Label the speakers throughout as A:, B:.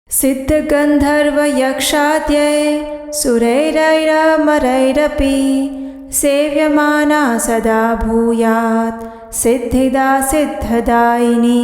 A: सिद्धगन्धर्वयक्षाद्यै सुरैरैरमरैरपि सेव्यमाना सदा भूयात् सिद्धिदा सिद्धदायिनी।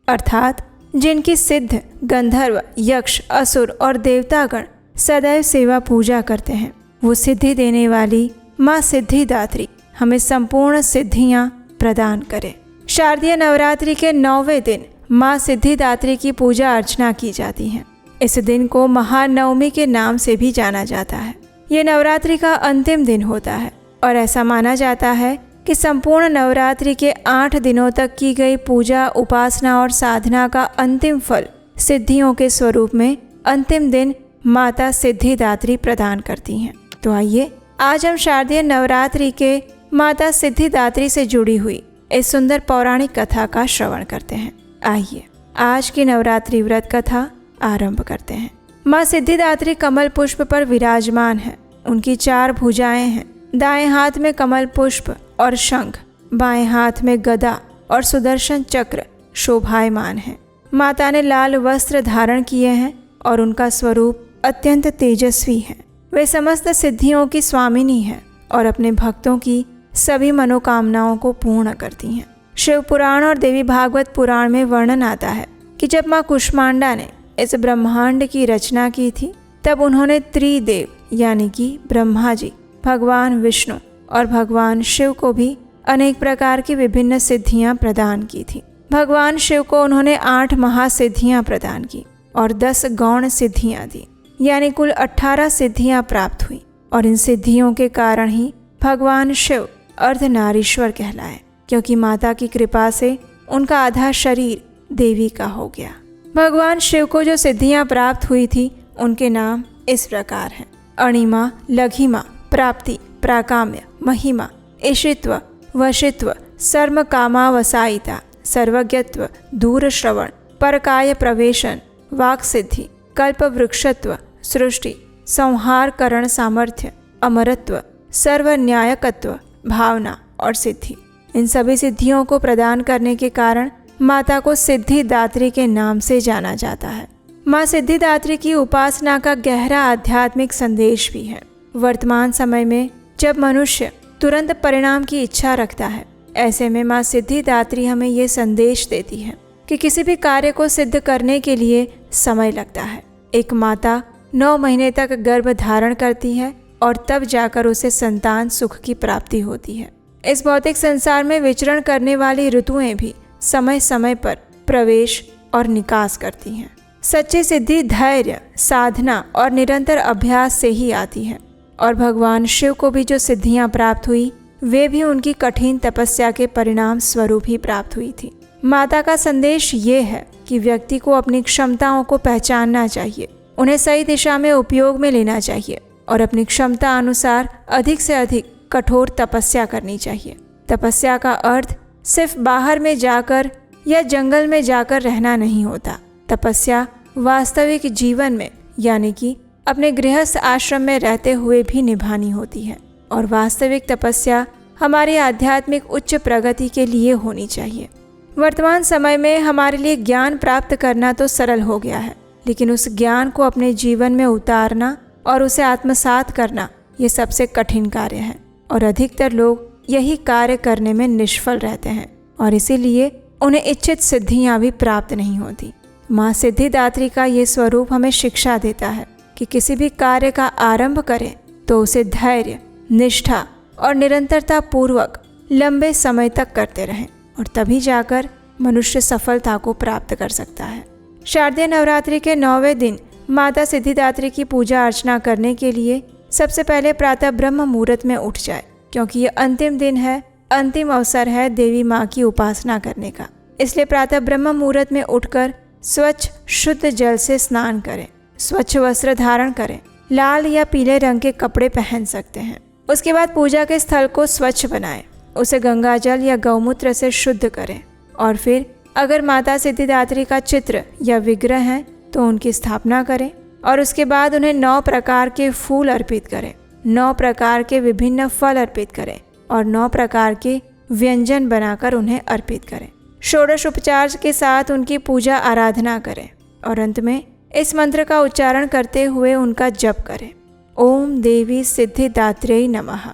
A: अर्थात जिनकी सिद्ध, गंधर्व, यक्ष, असुर और देवतागण सदैव सेवा पूजा करते हैं, वो सिद्धि देने वाली माँ सिद्धिदात्री हमें संपूर्ण सिद्धियाँ प्रदान करे। शारदीय नवरात्रि के 9वें दिन माँ सिद्धिदात्री की पूजा अर्चना की जाती है। इस दिन को महानवमी के नाम से भी जाना जाता है। ये नवरात्रि का अंतिम दिन होता है और ऐसा माना जाता है कि संपूर्ण नवरात्रि के 8 दिनों तक की गई पूजा, उपासना और साधना का अंतिम फल सिद्धियों के स्वरूप में अंतिम दिन माता सिद्धिदात्री प्रदान करती हैं। तो आइए आज हम शारदीय नवरात्रि के माता सिद्धिदात्री से जुड़ी हुई इस सुंदर पौराणिक कथा का श्रवण करते हैं। आइए आज की नवरात्रि व्रत कथा आरंभ करते हैं। माँ सिद्धिदात्री कमल पुष्प पर विराजमान है। उनकी 4 भुजाएं हैं। दाएं हाथ में कमल पुष्प और शंख, बाएं हाथ में गदा और सुदर्शन चक्र शोभायमान है। माता ने लाल वस्त्र धारण किए हैं और उनका स्वरूप अत्यंत तेजस्वी है। वे समस्त सिद्धियों की स्वामिनी हैं और अपने भक्तों की सभी मनोकामनाओं को पूर्ण करती हैं। शिव पुराण और देवी भागवत पुराण में वर्णन आता है कि जब माँ कुष्मांडा ने इस ब्रह्मांड की रचना की थी, तब उन्होंने त्रिदेव यानी कि ब्रह्मा जी, भगवान विष्णु और भगवान शिव को भी अनेक प्रकार की विभिन्न सिद्धियां प्रदान की थी। भगवान शिव को उन्होंने 8 महासिद्धियां प्रदान की और 10 गौण सिद्धियां दी, यानी कुल 18 सिद्धियां प्राप्त हुई। और इन सिद्धियों के कारण ही भगवान शिव अर्धनारीश्वर कहलाए, क्योंकि माता की कृपा से उनका आधा शरीर देवी का हो गया। भगवान शिव को जो सिद्धियां प्राप्त हुई थी, उनके नाम इस प्रकार हैं: अणिमा, लघिमा, प्राप्ति, प्राकाम्य, महिमा, ईशित्व, वशित्व, सर्म कामावसायिता, सर्वज्ञत्व, दूर श्रवण, परकाय प्रवेशन, वाक् सिद्धि, कल्प वृक्षत्व, सृष्टि, संहार करण सामर्थ्य, अमरत्व, सर्वन्यायकत्व, भावना और सिद्धि। इन सभी सिद्धियों को प्रदान करने के कारण माता को सिद्धिदात्री के नाम से जाना जाता है। माँ सिद्धिदात्री की उपासना का गहरा आध्यात्मिक संदेश भी है। वर्तमान समय में जब मनुष्य तुरंत परिणाम की इच्छा रखता है, ऐसे में माँ सिद्धिदात्री हमें ये संदेश देती है कि किसी भी कार्य को सिद्ध करने के लिए समय लगता है। एक माता 9 महीने तक गर्भ धारण करती है और तब जाकर उसे संतान सुख की प्राप्ति होती है। इस भौतिक संसार में विचरण करने वाली ऋतुएं भी समय समय पर प्रवेश और निकास करती हैं। सच्ची सिद्धि धैर्य, साधना और निरंतर अभ्यास से ही आती है। और भगवान शिव को भी जो सिद्धियां प्राप्त हुई, वे भी उनकी कठिन तपस्या के परिणाम स्वरूप ही प्राप्त हुई थी। माता का संदेश ये है कि व्यक्ति को अपनी क्षमताओं को पहचानना चाहिए, उन्हें सही दिशा में उपयोग में लेना चाहिए और अपनी क्षमता अनुसार अधिक से अधिक कठोर तपस्या करनी चाहिए। तपस्या का अर्थ सिर्फ बाहर में जाकर या जंगल में जाकर रहना नहीं होता। तपस्या वास्तविक जीवन में यानी कि अपने गृहस्थ आश्रम में रहते हुए भी निभानी होती है। और वास्तविक तपस्या हमारी आध्यात्मिक उच्च प्रगति के लिए होनी चाहिए। वर्तमान समय में हमारे लिए ज्ञान प्राप्त करना तो सरल हो गया है, लेकिन उस ज्ञान को अपने जीवन में उतारना और उसे आत्मसात करना, ये सबसे कठिन कार्य है। और अधिकतर लोग यही कार्य करने में निष्फल रहते हैं और इसीलिए उन्हें इच्छित सिद्धियां भी प्राप्त नहीं होती। माँ सिद्धिदात्री का ये स्वरूप हमें शिक्षा देता है कि किसी भी कार्य का आरंभ करें तो उसे धैर्य, निष्ठा और निरंतरता पूर्वक लंबे समय तक करते रहें और तभी जाकर मनुष्य सफलता को प्राप्त कर सकता है। शारदीय नवरात्रि के 9वें दिन माता सिद्धिदात्री की पूजा अर्चना करने के लिए सबसे पहले प्रातः ब्रह्म मुहूर्त में उठ जाए, क्योंकि ये अंतिम दिन है, अंतिम अवसर है देवी माँ की उपासना करने का। इसलिए प्रातः ब्रह्म मुहूर्त में उठकर स्वच्छ शुद्ध जल से स्नान करें, स्वच्छ वस्त्र धारण करें, लाल या पीले रंग के कपड़े पहन सकते हैं। उसके बाद पूजा के स्थल को स्वच्छ बनाएं, उसे गंगा जल या गौमूत्र से शुद्ध करें और फिर अगर माता सिद्धिदात्री का चित्र या विग्रह है तो उनकी स्थापना करें और उसके बाद उन्हें 9 प्रकार के फूल अर्पित करें, 9 प्रकार के विभिन्न फल अर्पित करें और 9 प्रकार के व्यंजन बनाकर उन्हें अर्पित करें। षोडश उपचार के साथ उनकी पूजा आराधना करें और अंत में इस मंत्र का उच्चारण करते हुए उनका जप करें। ओम देवी सिद्धिदात्रेय नमः।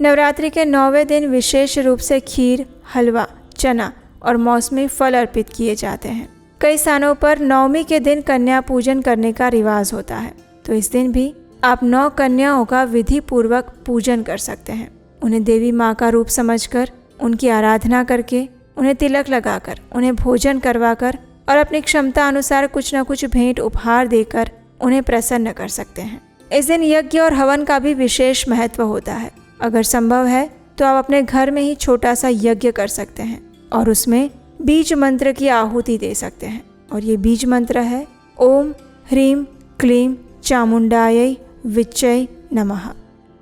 A: नवरात्रि के 9वें दिन विशेष रूप से खीर, हलवा, चना और मौसमी फल अर्पित किए जाते हैं। कई स्थानों पर नवमी के दिन कन्या पूजन करने का रिवाज होता है, तो इस दिन भी आप 9 कन्याओं का विधि पूर्वक पूजन कर सकते हैं। उन्हें देवी माँ का रूप समझकर, उनकी आराधना करके, उन्हें तिलक लगाकर, उन्हें भोजन करवाकर और अपनी क्षमता अनुसार कुछ न कुछ भेंट उपहार देकर उन्हें प्रसन्न कर सकते हैं। इस दिन यज्ञ और हवन का भी विशेष महत्व होता है। अगर संभव है तो आप अपने घर में ही छोटा सा यज्ञ कर सकते हैं और उसमें बीज मंत्र की आहुति दे सकते हैं। और ये बीज मंत्र है ओम ह्रीं क्लीं चामुंडायै विच्चै नमः।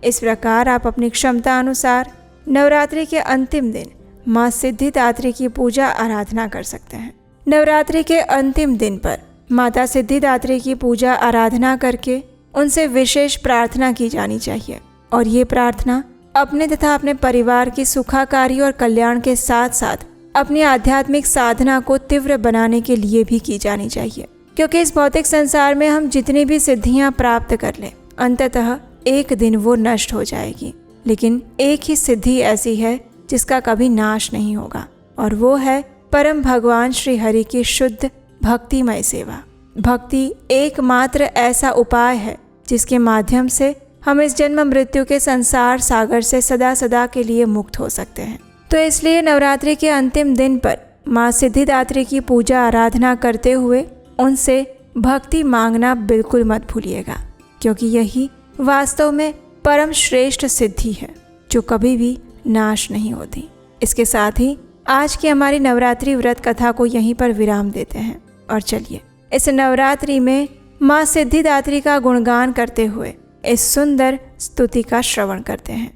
A: इस प्रकार आप अपनी क्षमता अनुसार नवरात्रि के अंतिम दिन माँ सिद्धिदात्री की पूजा आराधना कर सकते हैं। नवरात्रि के अंतिम दिन पर माता सिद्धिदात्री की पूजा आराधना करके उनसे विशेष प्रार्थना की जानी चाहिए। और ये प्रार्थना अपने तथा अपने परिवार की सुखाकारी और कल्याण के साथ साथ अपनी आध्यात्मिक साधना को तीव्र बनाने के लिए भी की जानी चाहिए, क्योंकि इस भौतिक संसार में हम जितनी भी सिद्धियां प्राप्त कर लें, अंततः एक दिन वो नष्ट हो जाएगी। लेकिन एक ही सिद्धि ऐसी है जिसका कभी नाश नहीं होगा, और वो है परम भगवान श्री हरि की शुद्ध भक्तिमय सेवा। भक्ति एकमात्र ऐसा उपाय है जिसके माध्यम से हम इस जन्म मृत्यु के संसार सागर से सदा सदा के लिए मुक्त हो सकते हैं। तो इसलिए नवरात्रि के अंतिम दिन पर माँ सिद्धिदात्री की पूजा आराधना करते हुए उनसे भक्ति मांगना बिल्कुल मत भूलिएगा, क्योंकि यही वास्तव में परम श्रेष्ठ सिद्धि है जो कभी भी नाश नहीं होती। इसके साथ ही आज की हमारी नवरात्रि व्रत कथा को यहीं पर विराम देते हैं और चलिए इस नवरात्रि में माँ सिद्धिदात्री का गुणगान करते हुए इस सुंदर स्तुति का श्रवण करते हैं।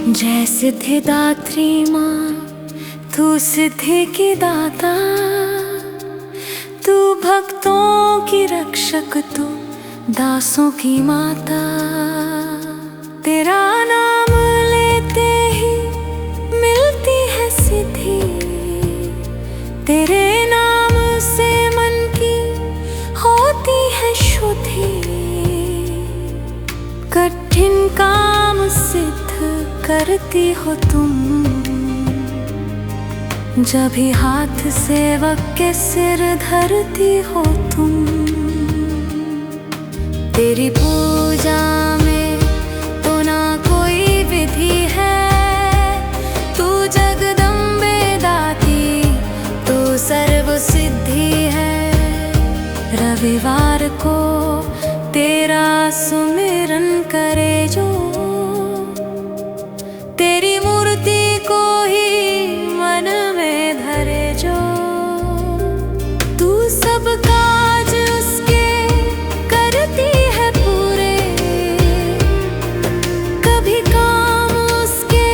B: जय सिद्धिदात्री माँ, तू सिद्धि की दाता, तू भक्तों की रक्षक, तू दासों की माता। तेरा नाम लेते ही मिलती है सिद्धि, तेरे नाम से मन की होती है शुद्धि। कठिन काम सिद्ध करती हो तुम, जब भी हाथ सेवक के सिर धरती हो तुम। तेरी पूजा में तो ना कोई विधि है, तू जगदम्बे दाती, तू सर्व सिद्धि है। रविवार को तेरा सुमिरन करे जो, तेरी मूर्ति को ही मन में धरे जो, तू सब काज उसके करती है पूरे, कभी काम उसके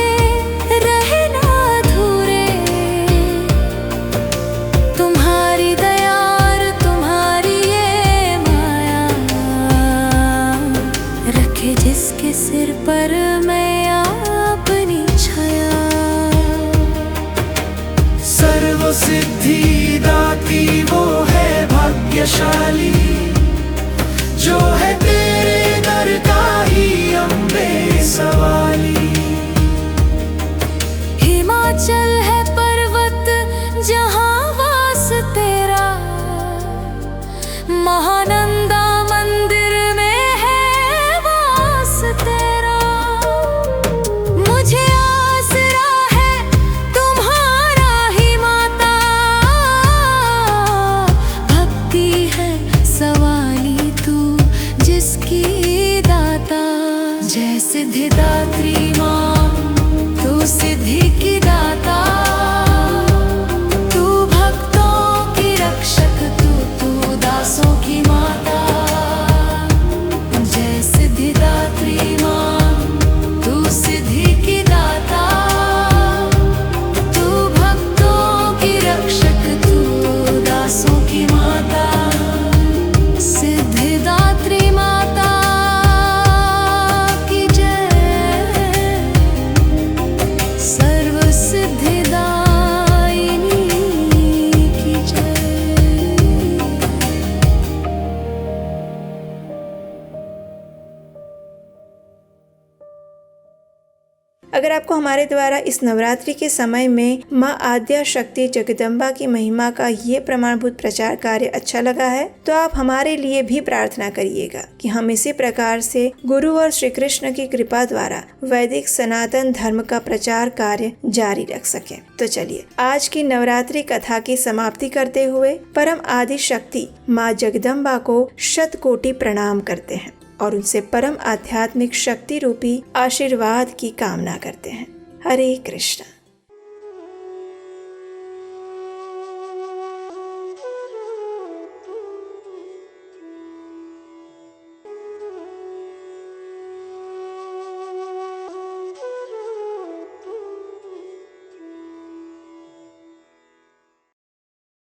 B: रहे ना अधूरे। तुम्हारी दया और तुम्हारी ये माया, रखे जिसके सिर पर मैं
C: सिद्धि दाती वो है भाग्यशाली, जो है तेरे दर का ही अम्बे सवाली।
B: हिमाचल है पर्वत जहाँ वास तेरा, महानंदा मंदिर में है वास तेरा। मुझे आसरा है तुम्हारा ही माता, भक्ति है सवाली तू जिसकी दाता। जय सिद्धिदात्री माँ, तू सिद्धि की दाता, तू भक्तों की रक्षक, तू दासों की माता। जय सिद्धिदात्री की माँ, तू सिद्धि की दाता, तू भक्तों की रक्षक, तू दासों की माता, सिद्धिदात्री माता की जय, सर्व सिद्धिदायिनी की जय।
A: अगर आपको हमारे द्वारा इस नवरात्रि के समय में माँ आद्या शक्ति जगदम्बा की महिमा का ये प्रमाणभूत प्रचार कार्य अच्छा लगा है तो आप हमारे लिए भी प्रार्थना करिएगा कि हम इसी प्रकार से गुरु और श्री कृष्ण की कृपा द्वारा वैदिक सनातन धर्म का प्रचार कार्य जारी रख सकें। तो चलिए आज की नवरात्रि कथा की समाप्ति करते हुए परम आदि शक्ति माँ जगदम्बा को शतकोटि प्रणाम करते हैं और उनसे परम आध्यात्मिक शक्ति रूपी आशीर्वाद की कामना करते हैं। हरे कृष्ण।